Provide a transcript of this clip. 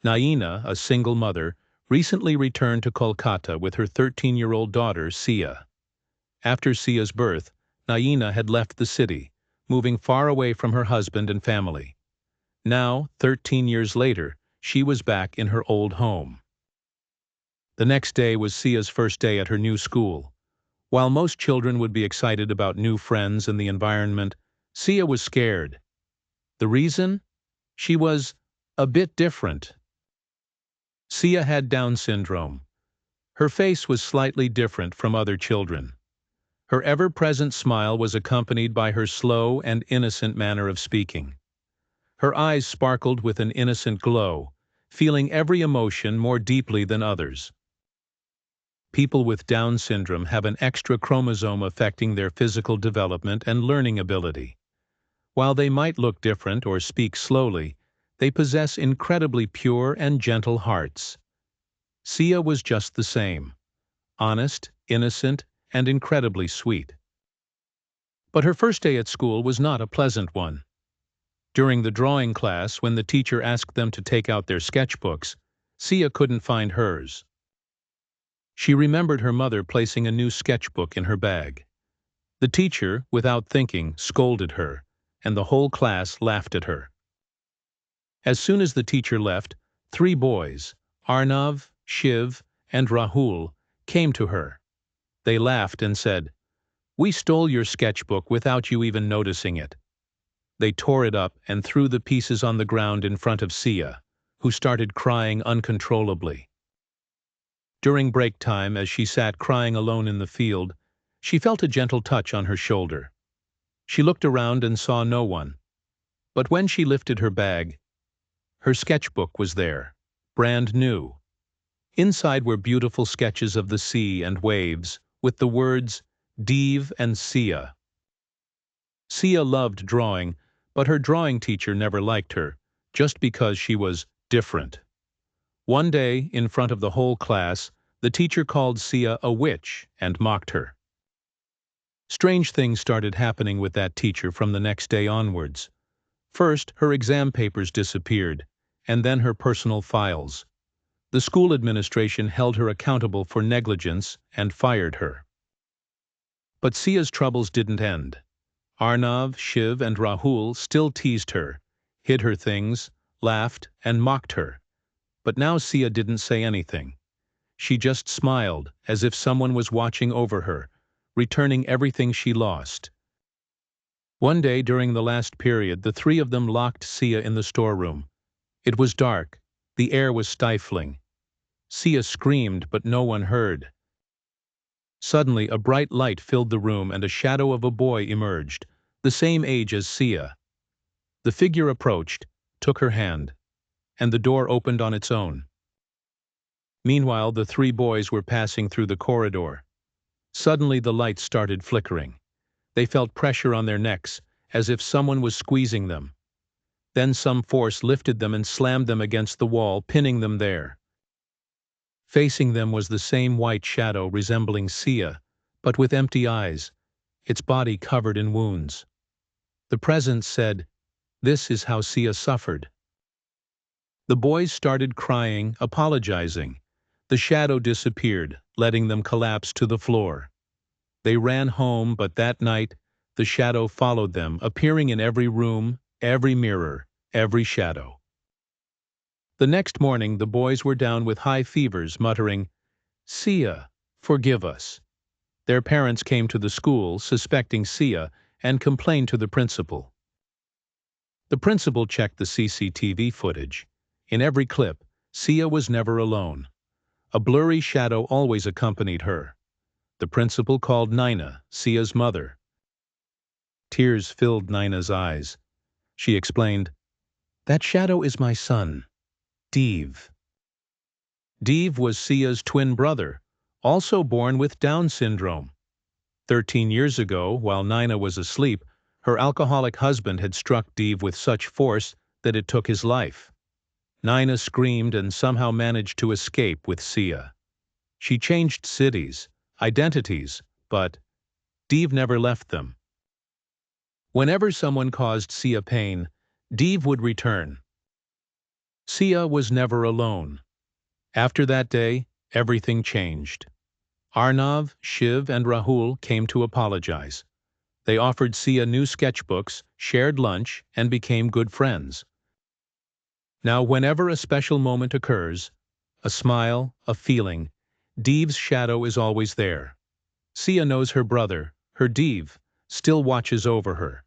Naina, a single mother, recently returned to Kolkata with her 13-year-old daughter, Sia. After Sia's birth, Naina had left the city, moving far away from her husband and family. Now, 13 years later, she was back in her old home. The next day was Sia's first day at her new school. While most children would be excited about new friends and the environment, Sia was scared. The reason? She was a bit different. Sia had Down syndrome. Her face was slightly different from other children. Her ever-present smile was accompanied by her slow and innocent manner of speaking. Her eyes sparkled with an innocent glow, feeling every emotion more deeply than others. People with Down syndrome have an extra chromosome affecting their physical development and learning ability. While they might look different or speak slowly, they possess incredibly pure and gentle hearts. Sia was just the same, honest, innocent, and incredibly sweet. But her first day at school was not a pleasant one. During the drawing class, when the teacher asked them to take out their sketchbooks, Sia couldn't find hers. She remembered her mother placing a new sketchbook in her bag. The teacher, without thinking, scolded her, and the whole class laughed at her. As soon as the teacher left, 3 boys, Arnav, Shiv, and Rahul, came to her. They laughed and said, "We stole your sketchbook without you even noticing it." They tore it up and threw the pieces on the ground in front of Sia, who started crying uncontrollably. During break time, as she sat crying alone in the field, she felt a gentle touch on her shoulder. She looked around and saw no one. But when she lifted her bag, her sketchbook was there, brand new. Inside were beautiful sketches of the sea and waves, with the words, Deev and Sia. Sia loved drawing, but her drawing teacher never liked her, just because she was different. One day, in front of the whole class, the teacher called Sia a witch and mocked her. Strange things started happening with that teacher from the next day onwards. First, her exam papers disappeared, and then her personal files. The school administration held her accountable for negligence and fired her. But Sia's troubles didn't end. Arnav, Shiv, and Rahul still teased her, hid her things, laughed, and mocked her. But now Sia didn't say anything. She just smiled, as if someone was watching over her, returning everything she lost. One day during the last period, the 3 of them locked Sia in the storeroom. It was dark. The air was stifling. Sia screamed, but no one heard. Suddenly, a bright light filled the room and a shadow of a boy emerged, the same age as Sia. The figure approached, took her hand, and the door opened on its own. Meanwhile, the 3 boys were passing through the corridor. Suddenly, the lights started flickering. They felt pressure on their necks, as if someone was squeezing them. Then some force lifted them and slammed them against the wall, pinning them there. Facing them was the same white shadow resembling Sia, but with empty eyes, its body covered in wounds. The presence said, "This is how Sia suffered." The boys started crying, apologizing. The shadow disappeared, letting them collapse to the floor. They ran home, but that night, the shadow followed them, appearing in every room, every mirror, every shadow. The next morning, the boys were down with high fevers, muttering, "Sia, forgive us." Their parents came to the school, suspecting Sia, and complained to the principal. The principal checked the CCTV footage. In every clip, Sia was never alone. A blurry shadow always accompanied her. The principal called Naina, Sia's mother. Tears filled Naina's eyes. She explained, "That shadow is my son, Deev." Deev was Sia's twin brother, also born with Down syndrome. 13 years ago, while Naina was asleep, her alcoholic husband had struck Deev with such force that it took his life. Naina screamed and somehow managed to escape with Sia. She changed cities, identities, but Deev never left them. Whenever someone caused Sia pain, Deev would return. Sia was never alone. After that day, everything changed. Arnav, Shiv, and Rahul came to apologize. They offered Sia new sketchbooks, shared lunch, and became good friends. Now, whenever a special moment occurs, a smile, a feeling, Deev's shadow is always there. Sia knows her brother, her Deev, still watches over her.